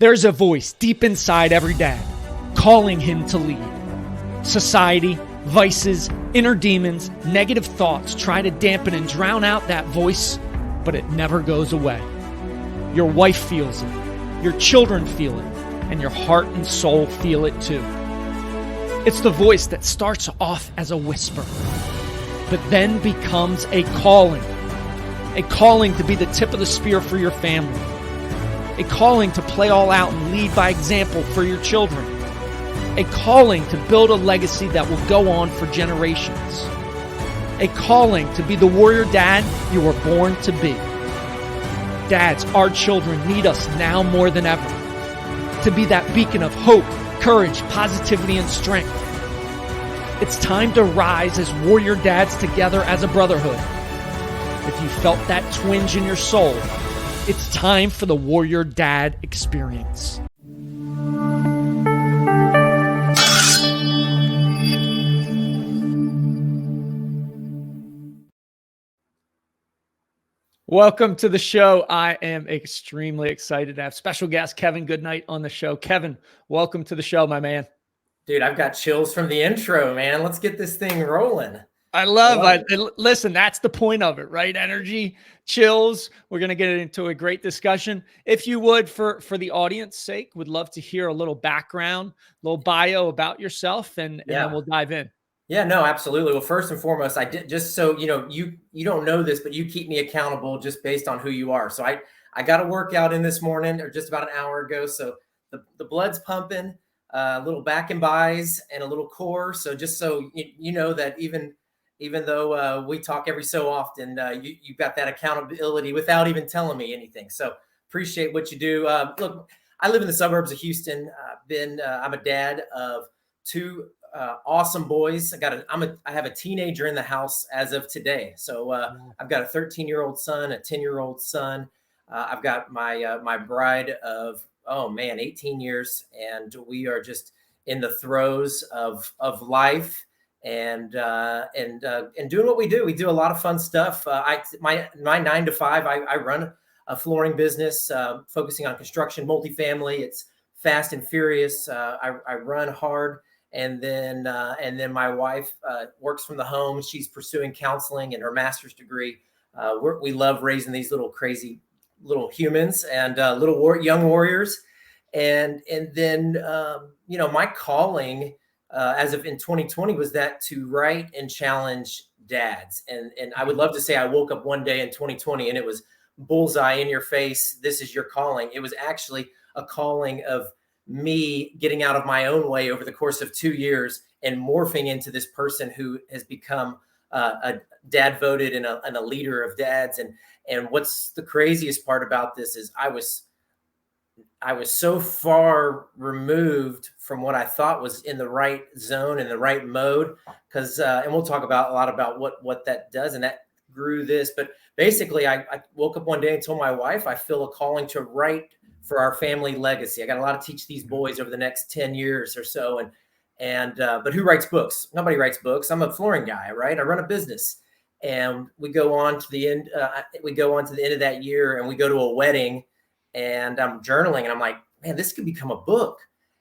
There's a voice deep inside every dad calling him to lead. Society, vices, inner demons, negative thoughts try to dampen and drown out that voice, but it never goes away. Your wife feels it, your children feel it, and your heart and soul feel it too. It's the voice that starts off as a whisper, but then becomes a calling to be the tip of the spear for your family, a calling to play all out and lead by example for your children, a calling to build a legacy that will go on for generations, a calling to be the warrior dad you were born to be. Dads, our children need us now more than ever to be that beacon of hope, courage, positivity, and strength. It's time to rise as warrior dads together as a brotherhood. If you felt that twinge in your soul, it's time for the Warrior Dad Experience. Welcome to the show. I am extremely excited to have special guest Kevin Goodnight on the show. Kevin, welcome to the show, my man. Dude, I've got chills from the intro, man. Let's get this thing rolling. Listen, that's the point of it, right? Energy, chills. We're going to get into a great discussion. If you would, for the audience sake, would love to hear a little background, a little bio about yourself, and then we'll dive in. Yeah, no, absolutely. Well, first and foremost, I did, just so you know, you don't know this, but you keep me accountable just based on who you are. So I got a workout in this morning, or just about an hour ago. So the blood's pumping, a little back and bis and a little core. So just so you know that even though we talk every so often, you've got that accountability without even telling me anything. So appreciate what you do. Look, I live in the suburbs of Houston. I'm a dad of two awesome boys. I have a teenager in the house as of today. So I've got a 13-year-old son, a 10-year-old son. I've got my bride of 18 years, and we are just in the throes of life. And doing what we do. We do a lot of fun stuff. My 9 to 5, I run a flooring business, focusing on construction, multifamily. It's fast and furious. I run hard, and then my wife works from the home. She's pursuing counseling and her master's degree. We love raising these little crazy little humans and young warriors. And then my calling, as of in 2020, was that to write and challenge dads. And I would love to say I woke up one day in 2020 and it was bullseye in your face. This is your calling. It was actually a calling of me getting out of my own way over the course of 2 years and morphing into this person who has become a Dadvoted and a leader of dads. And what's the craziest part about this is I was so far removed from what I thought was in the right zone, in the right mode, because and we'll talk about a lot about what that does, and that grew this. But basically, I woke up one day and told my wife I feel a calling to write for our family legacy. I got a lot to teach these boys over the next 10 years or so, and but who writes books? Nobody writes books. I'm a flooring guy, right? I run a business, and we go on to the end. We go on to the end of that year, and we go to a wedding. And I'm journaling, and I'm like, man, this could become a book.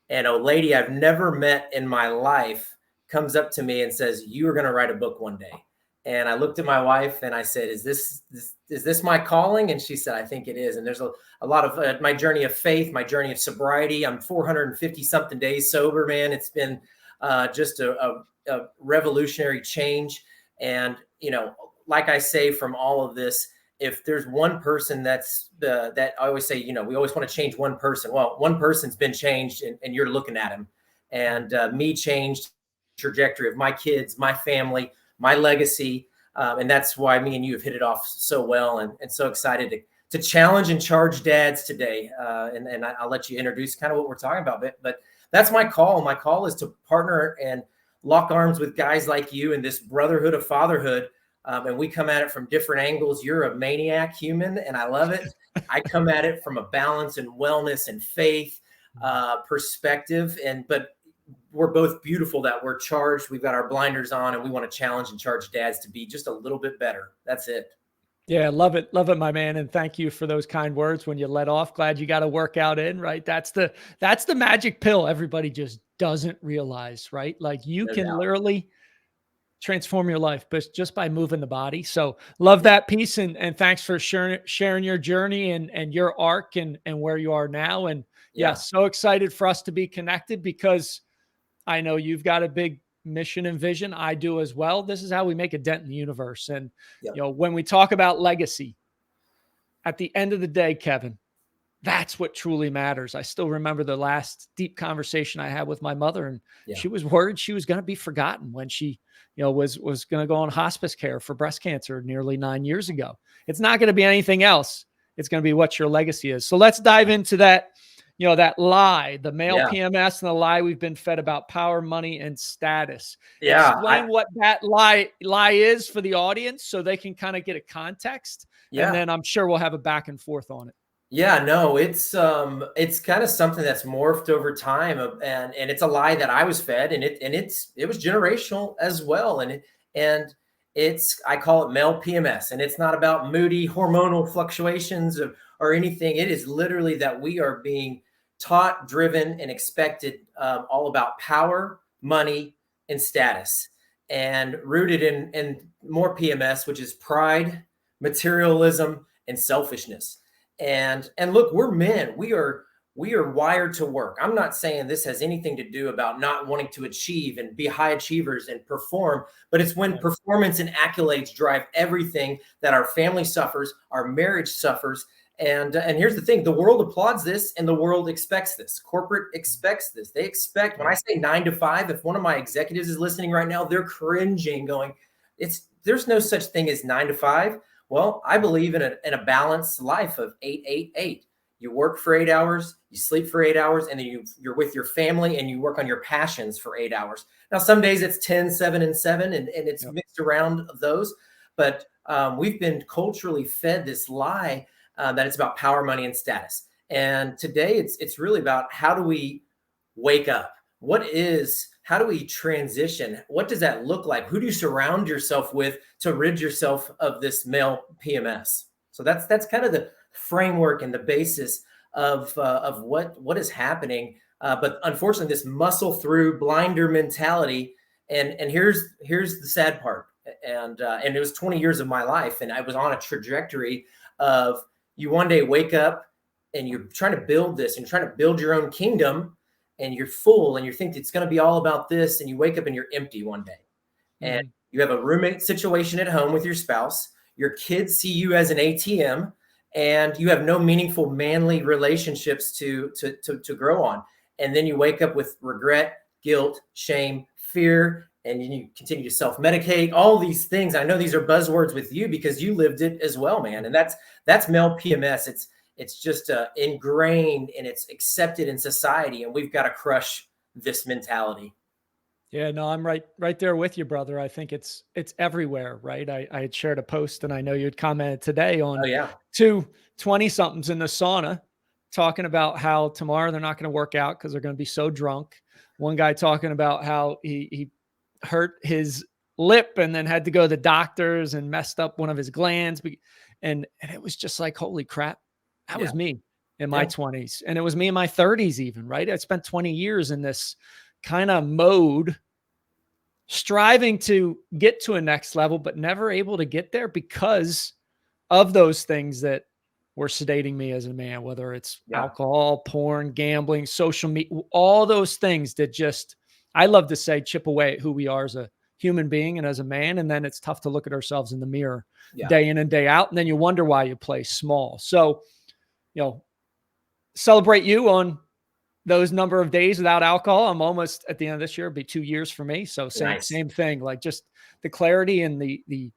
And a lady I've never met in my life comes up to me and says, you are going to write a book one day. And I looked at my wife and I said, is this my calling? And she said, I think it is. And there's a lot of my journey of faith, my journey of sobriety. I'm 450 something days sober, man. It's been just a revolutionary change. And, like I say, from all of this, if there's one person that I always say, we always want to change one person. Well, one person's been changed and you're looking at him, and me changed the trajectory of my kids, my family, my legacy. And that's why me and you have hit it off so well, and so excited to challenge and charge dads today. And I'll let you introduce kind of what we're talking about. But that's my call. My call is to partner and lock arms with guys like you in this brotherhood of fatherhood. And we come at it from different angles. You're a maniac human, and I love it. I come at it from a balance and wellness and faith perspective. But we're both beautiful that we're charged. We've got our blinders on, and we want to challenge and charge dads to be just a little bit better. That's it. Yeah, love it. Love it, my man. And thank you for those kind words when you let off. Glad you got a workout in, right? That's the magic pill everybody just doesn't realize, right? Like you No can doubt. literally transform your life, but just by moving the body. So love that piece. And thanks for sharing your journey and your arc and where you are now. And yeah, Yeah. so excited for us to be connected because I know you've got a big mission and vision. I do as well. This is how we make a dent in the universe. And, Yep. when we talk about legacy, at the end of the day, Kevin, that's what truly matters. I still remember the last deep conversation I had with my mother, and Yeah. she was worried she was going to be forgotten when she, was going to go on hospice care for breast cancer nearly 9 years ago. It's not going to be anything else. It's going to be what your legacy is. So let's dive into that, that lie, the male Yeah. PMS and the lie we've been fed about power, money, and status. Yeah. Explain what that lie is for the audience so they can kind of get a context. And Yeah. then I'm sure we'll have a back and forth on it. Yeah, no, it's kind of something that's morphed over time, and it's a lie that I was fed, and it was generational as well, and it's I call it male PMS, and it's not about moody hormonal fluctuations or anything. It is literally that we are being taught, driven, and expected all about power, money, and status, and rooted in more PMS, which is pride, materialism, and selfishness. And look, we're men. We are wired to work. I'm not saying this has anything to do about not wanting to achieve and be high achievers and perform, but it's when performance and accolades drive everything that our family suffers, our marriage suffers. And here's the thing: the world applauds this, and the world expects this. Corporate expects this. They expect, when I say 9 to 5, if one of my executives is listening right now, they're cringing, going, there's no such thing as 9 to 5. Well, I believe in a balanced life of 8, 8, 8. You work for 8 hours, you sleep for 8 hours, and then you're with your family and you work on your passions for 8 hours. Now, some days it's 10, 7, and 7, and it's mixed around those. But we've been culturally fed this lie that it's about power, money, and status. And today it's really about how do we wake up? How do we transition? What does that look like? Who do you surround yourself with to rid yourself of this male PMS? So that's kind of the framework and the basis of what is happening. But unfortunately, this muscle through blinder mentality. And here's the sad part. And it was 20 years of my life, and I was on a trajectory of you one day wake up and you're trying to build this and trying to build your own kingdom, and you're full and you think it's going to be all about this, and you wake up and you're empty one day, and you have a roommate situation at home with your spouse, your kids see you as an ATM, and you have no meaningful manly relationships to grow on. And then you wake up with regret, guilt, shame, fear, and you continue to self-medicate, all these things. I know these are buzzwords with you because you lived it as well, man. And that's male PMS. It's just ingrained and it's accepted in society, and we've got to crush this mentality. Yeah, no, I'm right there with you, brother. I think it's everywhere, right? I had shared a post, and I know you had commented today on Oh yeah, 2 20-somethings in the sauna talking about how tomorrow they're not going to work out because they're going to be so drunk. One guy talking about how he hurt his lip and then had to go to the doctors and messed up one of his glands, and it was just like, holy crap, that was me in my 20s, and it was me in my 30s even, right? I spent 20 years in this kind of mode, striving to get to a next level, but never able to get there because of those things that were sedating me as a man, whether it's alcohol, porn, gambling, social media, all those things that just, I love to say, chip away at who we are as a human being and as a man. And then it's tough to look at ourselves in the mirror day in and day out. And then you wonder why you play small. So, celebrate you on those number of days without alcohol. I'm almost at the end of this year, it'll be 2 years for me. So same thing, like just the clarity and the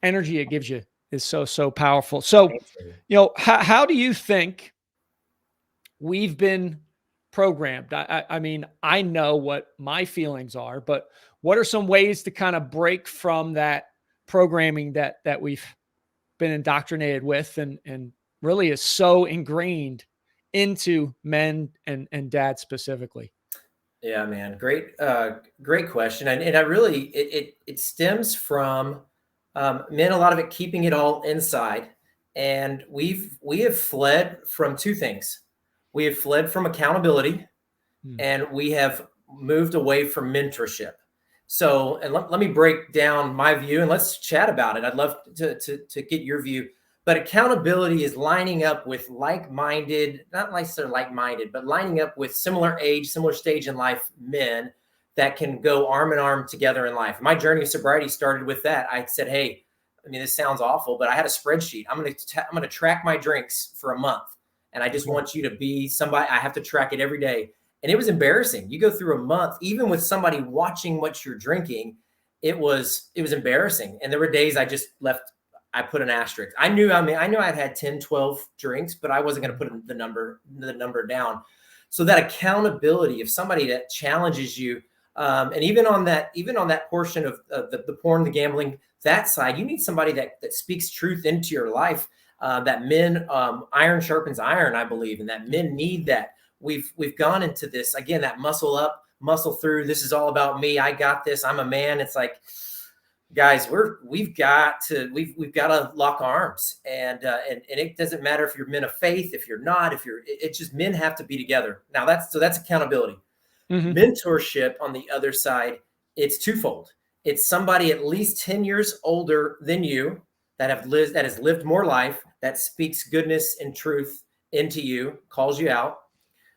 energy it gives you is so powerful. So, how do you think we've been programmed? I mean, I know what my feelings are, but what are some ways to kind of break from that programming that we've been indoctrinated with and really is so ingrained into men and dads specifically? Yeah, man. Great question. And I really, it stems from Men, a lot of it keeping it all inside. And we have fled from two things. We have fled from accountability, and we have moved away from mentorship. So, and let me break down my view and let's chat about it. I'd love to get your view. But accountability is lining up with like-minded, not necessarily like-minded, but lining up with similar age, similar stage in life men that can go arm in arm together in life. My journey of sobriety started with that. I said, hey, I mean, this sounds awful, but I had a spreadsheet. I'm going to track my drinks for a month. And I just want you to be somebody. I have to track it every day. And it was embarrassing. You go through a month, even with somebody watching what you're drinking, it was embarrassing. And there were days I just left. I put an asterisk. I knew I'd had 10, 12 drinks, but I wasn't going to put the number down. So that accountability of somebody that challenges you, and even on that portion of the porn, the gambling, that side, you need somebody that speaks truth into your life. That men, iron sharpens iron, I believe, and that men need that. We've gone into this again, that muscle up, muscle through. This is all about me. I got this. I'm a man. It's like, guys, we've got to lock arms, and it doesn't matter if you're men of faith, if you're not, it's just men have to be together. Now that's accountability. Mentorship on the other side, it's twofold. It's somebody at least 10 years older than you that has lived more life, that speaks goodness and truth into you, calls you out.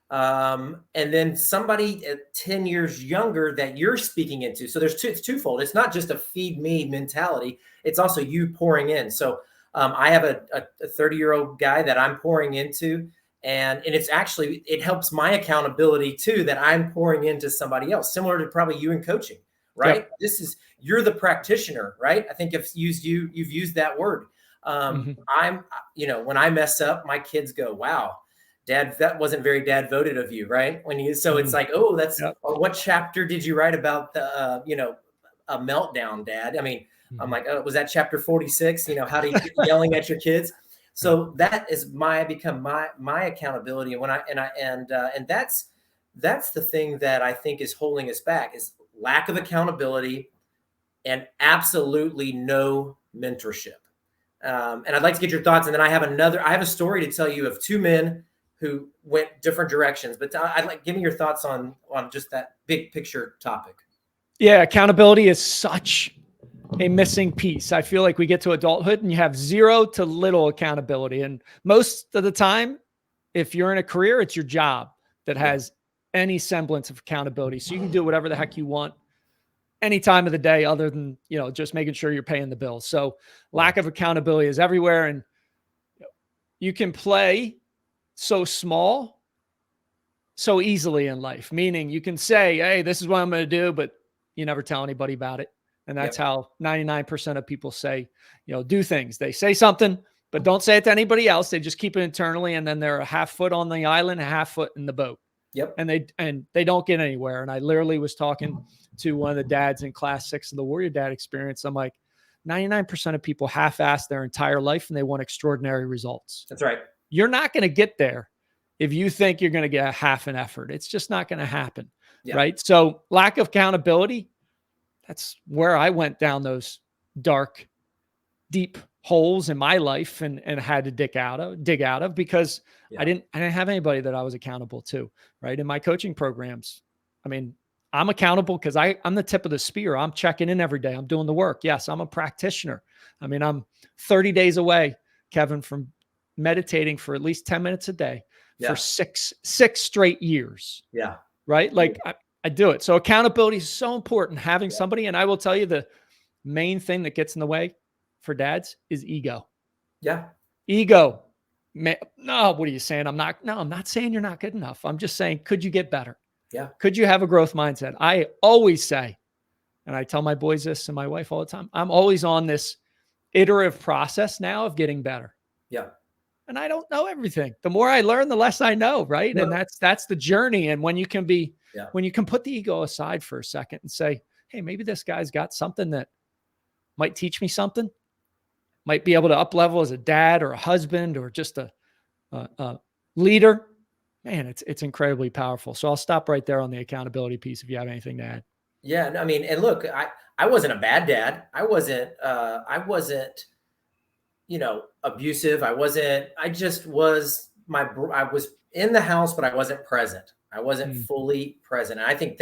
And then somebody at 10 years younger that you're speaking into. So it's twofold. It's not just a feed me mentality. It's also you pouring in. So I have a 30-year-old guy that I'm pouring into, and it helps my accountability too, that I'm pouring into somebody else, similar to probably you in coaching, right? Yep. You're the practitioner, right? I think you've used that word. When I mess up, my kids go, wow, Dad, that wasn't very Dadvoted of you, right? It's like, oh, that's what chapter did you write about the, a meltdown, Dad? I mean, I'm like, oh, was that chapter 46? How to keep yelling at your kids? So that is become my accountability. And that's the thing that I think is holding us back is lack of accountability and absolutely no mentorship. And I'd like to get your thoughts. And then I have a story to tell you of two men who went different directions, but give me your thoughts on just that big picture topic. Yeah. Accountability is such a missing piece. I feel like we get to adulthood and you have zero to little accountability. And most of the time, if you're in a career, it's your job that has any semblance of accountability. So you can do whatever the heck you want any time of the day other than, just making sure you're paying the bills. So lack of accountability is everywhere. And you can play so small, so easily in life, meaning you can say, hey, this is what I'm going to do, but you never tell anybody about it. And that's how 99% of people say, do things. They say something, but don't say it to anybody else. They just keep it internally. And then they're a half foot on the island, a half foot in the boat. Yep. And they don't get anywhere. And I literally was talking to one of the dads in class 6 of the Warrior Dad Experience. I'm like, 99% of people half-ass their entire life and they want extraordinary results. That's right. You're not going to get there if you think you're going to get a half an effort. It's just not going to happen. Right. So lack of accountability, that's where I went down those dark, deep holes in my life and had to dig out of because I didn't have anybody that I was accountable to. Right. In my coaching programs, I mean, I'm accountable because I'm the tip of the spear. I'm checking in every day. I'm doing the work. Yes, I'm a practitioner. I mean, I'm 30 days away, Kevin, from meditating for at least 10 minutes a day for six straight years. Yeah. Right. Like I do it. So accountability is so important. Having somebody, and I will tell you the main thing that gets in the way for dads is ego. Yeah. Ego. No, what are you saying? I'm not saying you're not good enough. I'm just saying, could you get better? Yeah. Could you have a growth mindset? I always say, and I tell my boys this and my wife all the time, I'm always on this iterative process now of getting better. Yeah. And I don't know everything. The more I learn, the less I know. Right. No. And that's the journey. And when you can when you can put the ego aside for a second and say, hey, maybe this guy's got something that might teach me something, might be able to up level as a dad or a husband or just a leader, man, it's incredibly powerful. So I'll stop right there on the accountability piece if you have anything to add. Yeah. I mean, and look, I wasn't a bad dad. I wasn't, abusive. I just was I was in the house, but I wasn't present. I wasn't Mm, fully present. And I think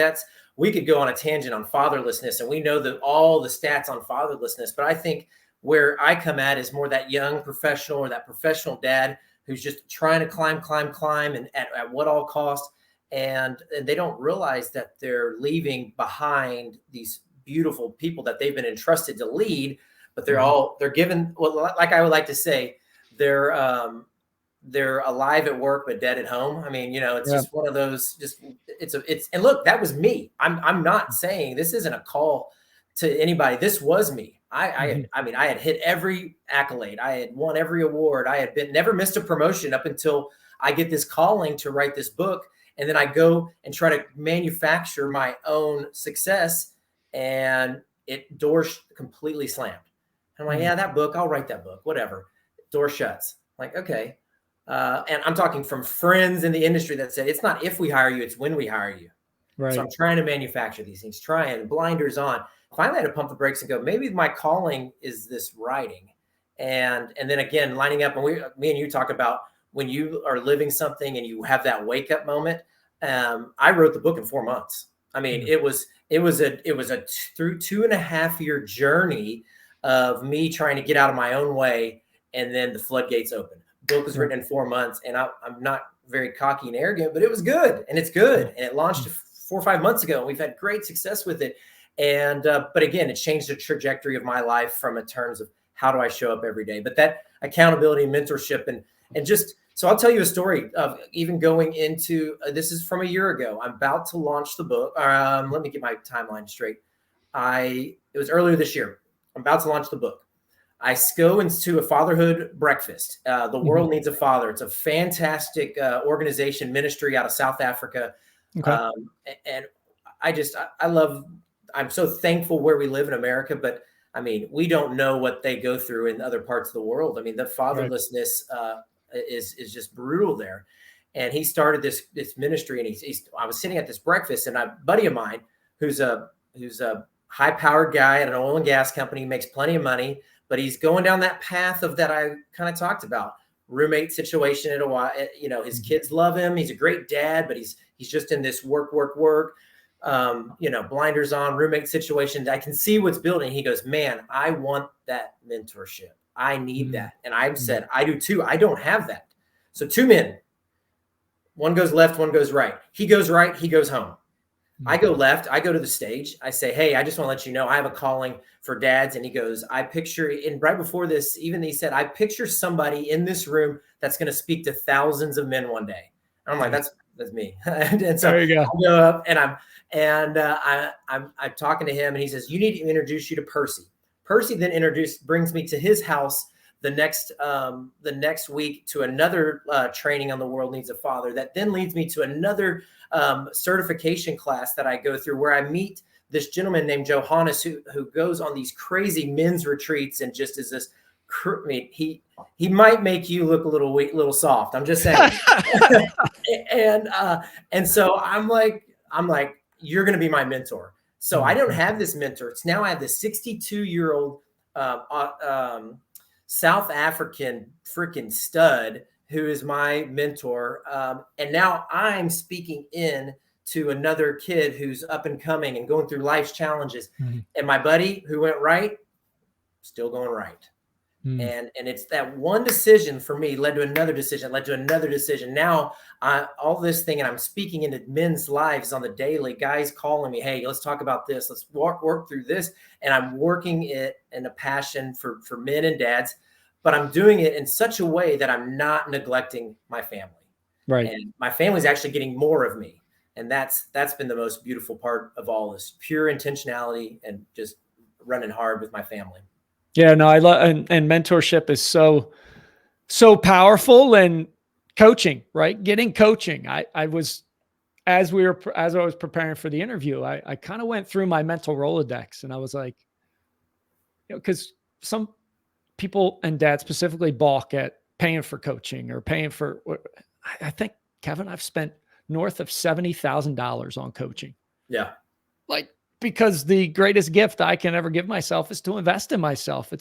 we could go on a tangent on fatherlessness, and we know that all the stats on fatherlessness, but I think where I come at is more that young professional or that professional dad who's just trying to climb, and at what all cost. And they don't realize that they're leaving behind these beautiful people that they've been entrusted to lead, but mhm. they're given, well, like I would like to say, they're they're alive at work but dead at home. I mean, it's Yeah. just one of those. And look, that was me. I'm not saying this isn't a call to anybody. This was me. Mhm. I mean, I had hit every accolade. I had won every award. I had never missed a promotion up until I get this calling to write this book, and then I go and try to manufacture my own success, and doors completely slammed. I'm like, Mm. yeah, that book, I'll write that book, whatever. Door shuts. Like, okay. And I'm talking from friends in the industry that said, it's not if we hire you, it's when we hire you. So I'm Right. trying to manufacture these things, trying blinders on. Finally, I had to pump the brakes and go, maybe my calling is this writing. And then again, lining up, and me and you talk about when you are living something and you have that wake up moment. I wrote the book in 4 months. I mean, Mm. it was a through 2.5 year journey of me trying to get out of my own way, and then the floodgates opened. Book was Right. written in 4 months, and I'm not very cocky and arrogant, but it was good, and it's Mm. good, and it launched Mm. 4 or 5 months ago, and we've had great success with it. And but again, it changed the trajectory of my life from in terms of how do I show up every day. But that accountability, mentorship, and just so I'll tell you a story of even going into this is from a year ago. I'm about to launch the book. Let me get my timeline straight. It was earlier this year. I'm about to launch the book. I go into a fatherhood breakfast. The Mhm. World Needs a Father. It's a fantastic organization, ministry out of South Africa. Okay. And I love, I'm so thankful where we live in America, but I mean, we don't know what they go through in other parts of the world. I mean, the Right. fatherlessness is just brutal there. And he started this ministry, and I was sitting at this breakfast, and a buddy of mine who's a high powered guy at an oil and gas company, makes plenty of money, but he's going down that path of that I kind of talked about, roommate situation at a while. His Mhm. kids love him. He's a great dad, but he's just in this work, blinders on, roommate situation. I can see what's building. He goes, man, I want that mentorship. I need Mm. that. And I've Mm. said, I do too. I don't have that. So two men, one goes left, one goes right. He goes right, he goes home. I Mm. go left. I go to the stage. I say, hey, I just want to let you know I have a calling for dads. And he goes, I picture, and right before this, even he said, I picture somebody in this room that's going to speak to thousands of men one day. And I'm like, Nice. that's me. And so There you go. I go up, and I'm talking to him, and he says, you need to introduce you to Percy. Percy then brings me to his house the next week to another training on the World Needs a Father. That then leads me to another certification class that I go through, where I meet this gentleman named Johannes who goes on these crazy men's retreats and just is this. I mean, he might make you look a little weak, little soft. I'm just saying. And so I'm like, you're going to be my mentor. So I don't Mhm. have this mentor. It's now I have this 62-year-old South African freaking stud who is my mentor. And now I'm speaking in to another kid who's up and coming and going through life's challenges. Mhm. And my buddy who went right, still going right. Mm. And it's that one decision for me led to another decision, led to another decision. Now all this thing, and I'm speaking into men's lives on the daily. Guys calling me, hey, let's talk about this. Let's work through this. And I'm working it in a passion for men and dads, but I'm doing it in such a way that I'm not neglecting my family. Right. And my family's actually getting more of me. And that's been the most beautiful part of all this, pure intentionality and just running hard with my family. Yeah, no, I love, and mentorship is so powerful, and coaching, right? Getting coaching. I was, as I was preparing for the interview, I kind of went through my mental Rolodex, and I was like, because some people, and dad specifically, balk at paying for coaching or paying for. I think, Kevin, I've spent north of $70,000 on coaching. Yeah. Like, because the greatest gift I can ever give myself is to invest in myself.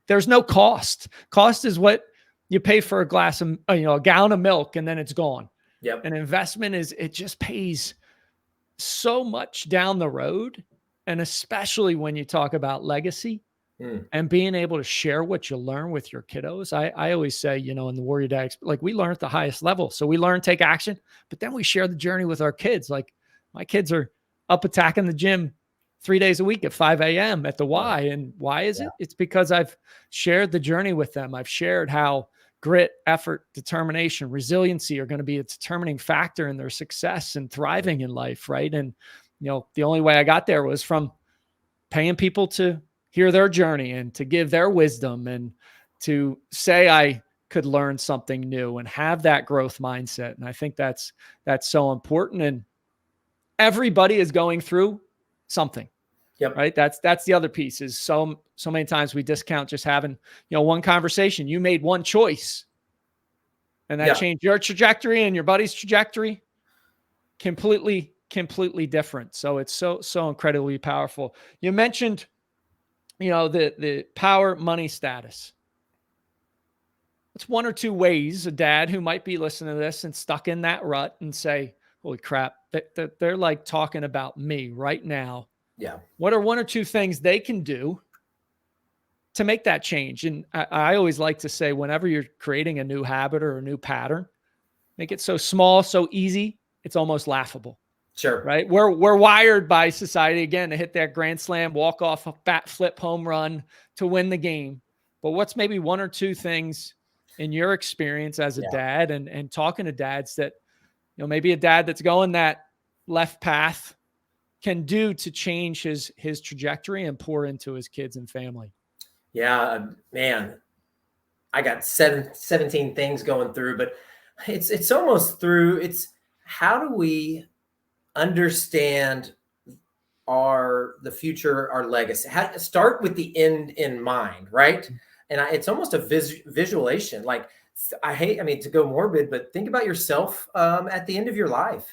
There's no cost. Cost is what you pay for a glass of, a gallon of milk, and then it's gone. Yep. An investment it just pays so much down the road. And especially when you talk about legacy and being able to share what you learn with your kiddos. I always say, in the Warrior Dad, like, we learn at the highest level. So we learn, take action, but then we share the journey with our kids. Like, my kids are up attacking the gym 3 days a week at 5 a.m. at the Y. And why is it? It's because I've shared the journey with them. I've shared how grit, effort, determination, resiliency are going to be a determining factor in their success and thriving in life. Right. And, the only way I got there was from paying people to hear their journey and to give their wisdom and to say I could learn something new and have that growth mindset. And I think that's so important. And everybody is going through something. Yep. Right. That's the other piece is so many times we discount just having, one conversation. You made one choice and that changed your trajectory and your buddy's trajectory. Completely different. So it's so incredibly powerful. You mentioned, the power, money, status. It's one or two ways a dad who might be listening to this and stuck in that rut and say, holy crap, they're like talking about me right now. Yeah. What are one or two things they can do to make that change? And I always like to say, whenever you're creating a new habit or a new pattern, make it so small, so easy, it's almost laughable. Sure. Right. We're wired by society, again, to hit that grand slam, walk off a bat flip home run to win the game. But what's maybe one or two things in your experience as a dad and talking to dads that, maybe a dad that's going that left path can do to change his trajectory and pour into his kids and family? Yeah, man, I got 17 things going through, but it's almost through. It's how do we understand the future, our legacy? How to start with the end in mind, right? And it's almost a visualization. Like, to go morbid, but think about yourself at the end of your life.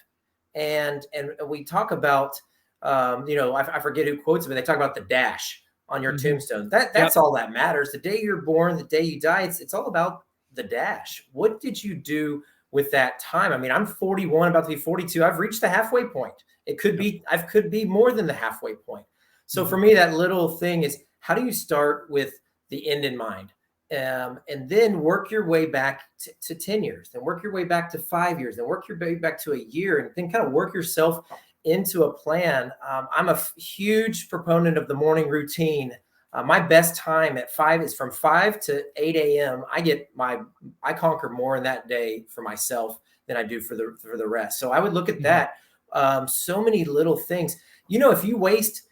And we talk about, I forget who quotes it, but they talk about the dash on your tombstone. That's all that matters. The day you're born, the day you die, it's all about the dash. What did you do with that time? I'm 41, about to be 42. I've reached the halfway point. I could be more than the halfway point. So for me, that little thing is, how do you start with the end in mind? And then work your way back to 10 years, then work your way back to 5 years, then work your way back to a year, and then kind of work yourself into a plan. I'm a huge proponent of the morning routine. My best time at 5 is from 5 to 8 a.m. I conquer more in that day for myself than I do for the rest. So I would look at that. So many little things, if you waste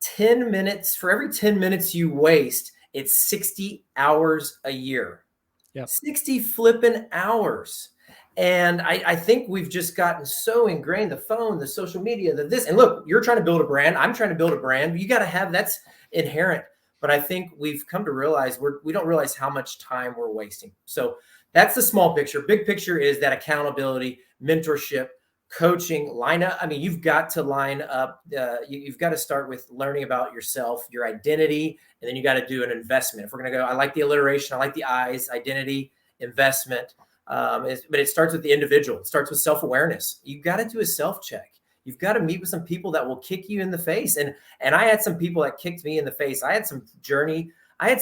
10 minutes, for every 10 minutes you waste, it's 60 hours a year. Yep. 60 flipping hours. And I think we've just gotten so ingrained, the phone, the social media, this. And look, you're trying to build a brand. I'm trying to build a brand. You got to have, that's inherent. But I think we've come to realize we don't realize how much time we're wasting. So that's the small picture. Big picture is that accountability, mentorship, coaching, line up. You've got to line up. You've got to start with learning about yourself, your identity, and then you got to do an investment. If we're going to go, I like the alliteration. I like the I's, identity, investment. But it starts with the individual. It starts with self-awareness. You've got to do a self-check. You've got to meet with some people that will kick you in the face. And I had some people that kicked me in the face. I had some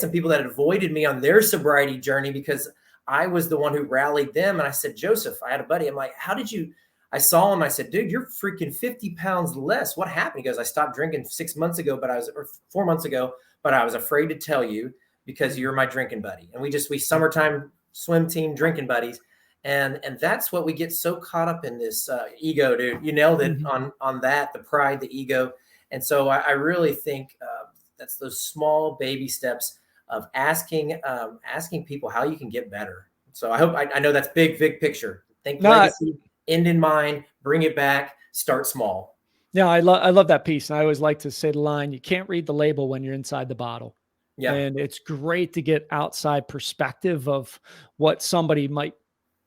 people that avoided me on their sobriety journey because I was the one who rallied them. And I said, Joseph, I had a buddy. I'm like, I saw him. I said, dude, you're freaking 50 pounds less. What happened? He goes, I stopped drinking 6 months ago, or 4 months ago, but I was afraid to tell you because you're my drinking buddy. And we summertime swim team drinking buddies. And that's what we get so caught up in, this ego, dude. You nailed it on that, the pride, the ego. And so I really think that's those small baby steps of asking people how you can get better. So I know that's big picture. Think legacy, end in mind, bring it back, start small. Yeah, I love that piece. And I always like to say the line, you can't read the label when you're inside the bottle. Yeah. And it's great to get outside perspective of what somebody might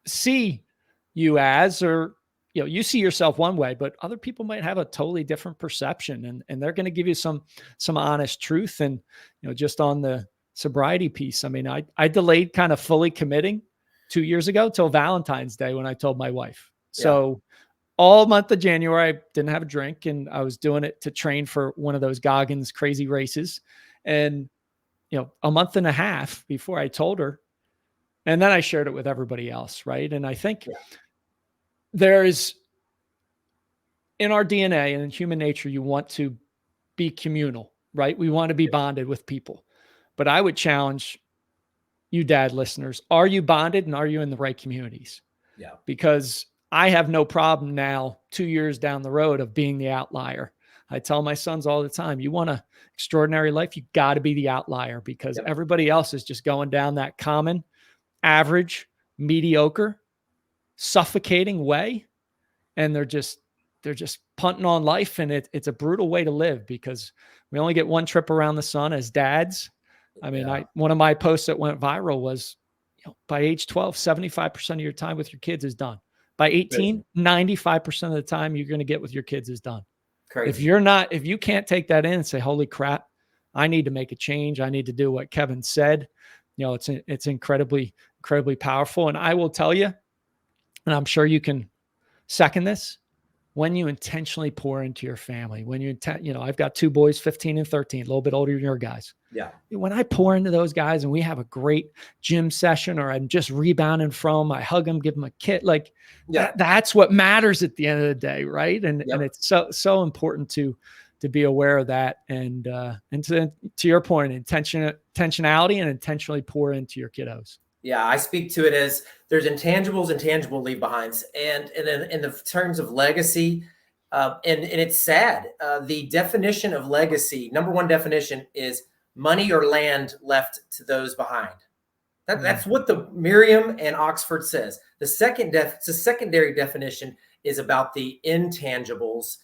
see you as, or, you see yourself one way, but other people might have a totally different perception, and they're going to give you some honest truth. And, just on the sobriety piece, I mean, I delayed kind of fully committing 2 years ago till Valentine's Day when I told my wife. Yeah. So all month of January, I didn't have a drink, and I was doing it to train for one of those Goggins crazy races. And, a month and a half before I told her, and then I shared it with everybody else. Right. And I think there's, in our DNA and in human nature, you want to be communal, right? We want to be bonded with people. But I would challenge you, dad listeners, are you bonded and are you in the right communities? Yeah. Because I have no problem now, 2 years down the road, of being the outlier. I tell my sons all the time, you want an extraordinary life, you got to be the outlier, because everybody else is just going down that common, average, mediocre, suffocating way. And they're just punting on life. And it's a brutal way to live, because we only get one trip around the sun as dads. I mean, one of my posts that went viral was, by age 12, 75% of your time with your kids is done. By 18, 95% of the time you're going to get with your kids is done. Crazy. If you can't take that in and say, holy crap, I need to make a change, I need to do what Kevin said, it's incredibly, incredibly powerful. And I will tell you, and I'm sure you can second this, when you intentionally pour into your family, when I've got 2 boys, 15 and 13, a little bit older than your guys. Yeah. When I pour into those guys and we have a great gym session, or I'm just rebounding from, I hug them, give them a kit, that's what matters at the end of the day. Right. And it's so important to be aware of that. And to your point, intentionality, and intentionally pour into your kiddos. Yeah, I speak to it as there's intangibles and tangible leave behinds. And in the terms of legacy, and it's sad, the definition of legacy, number one definition, is money or land left to those behind. That's what the Merriam and Oxford says. The secondary definition is about the intangibles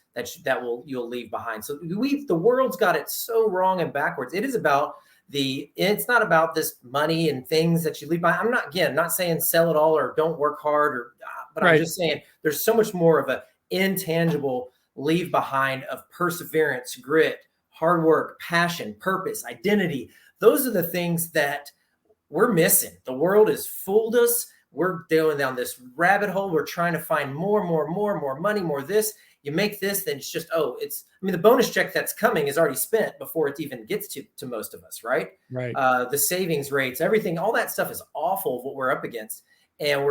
you'll leave behind. So the world's got it so wrong and backwards. It is about it's not about this money and things that you leave behind. I'm not saying sell it all or don't work hard, but I'm just saying there's so much more of an intangible leave behind of perseverance, grit, hard work, passion, purpose, identity. Those are the things that we're missing. The world has fooled us. We're going down this rabbit hole. We're trying to find more money, more this. You make this, then it's just, the bonus check that's coming is already spent before it even gets to most of us, right? Right. The savings rates, everything, all that stuff is awful of what we're up against. And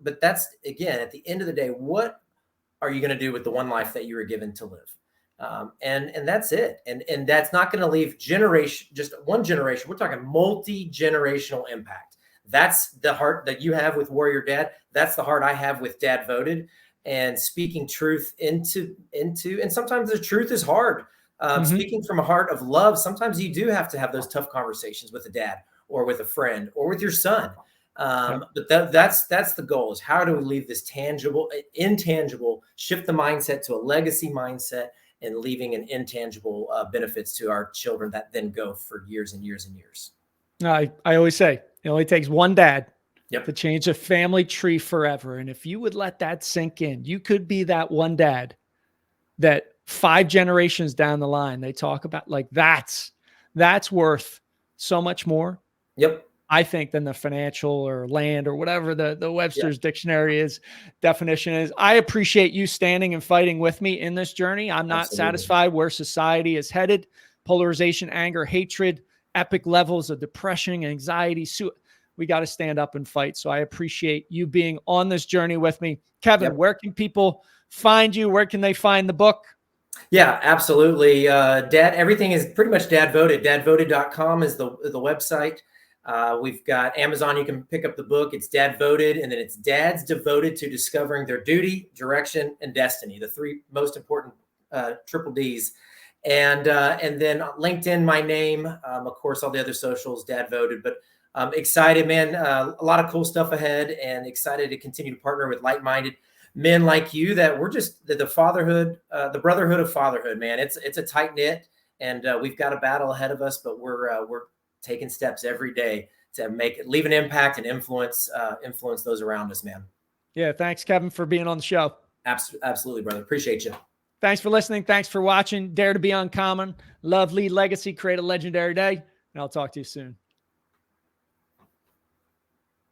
but that's, again, at the end of the day, what are you going to do with the one life that you were given to live? And that's it. And that's not going to leave just one generation. We're talking multi-generational impact. That's the heart that you have with Warrior Dad. That's the heart I have with Dadvoted. And speaking truth into, and sometimes the truth is hard. Speaking from a heart of love, sometimes you do have to have those tough conversations with a dad or with a friend or with your son. But that's the goal, is how do we leave this intangible, shift the mindset to a legacy mindset, and leaving an intangible benefits to our children that then go for years and years and years. I always say it only takes one dad to change a family tree forever. And if you would let that sink in, you could be that one dad that 5 generations down the line, they talk about, that's worth so much more. I think, than the financial or land or whatever the Webster's dictionary definition is. I appreciate you standing and fighting with me in this journey. I'm not satisfied where society is headed. Polarization, anger, hatred, epic levels of depression, anxiety, we got to stand up and fight. So I appreciate you being on this journey with me. Kevin, where can people find you? Where can they find the book? Yeah, absolutely. Everything is pretty much Dadvoted. Dadvoted.com is the website. We've got Amazon. You can pick up the book. It's Dadvoted, and then it's Dads Devoted to Discovering Their Duty, Direction, and Destiny, the 3 most important triple Ds. And then LinkedIn, my name, of course, all the other socials, Dadvoted. But I'm excited, man. A lot of cool stuff ahead, and excited to continue to partner with like-minded men like you, that we're just the fatherhood, the brotherhood of fatherhood, man. It's a tight knit, and we've got a battle ahead of us, but we're taking steps every day to leave an impact and influence those around us, man. Yeah. Thanks, Kevin, for being on the show. Absolutely, brother. Appreciate you. Thanks for listening. Thanks for watching. Dare to be uncommon. Love, lead, legacy, create a legendary day. And I'll talk to you soon.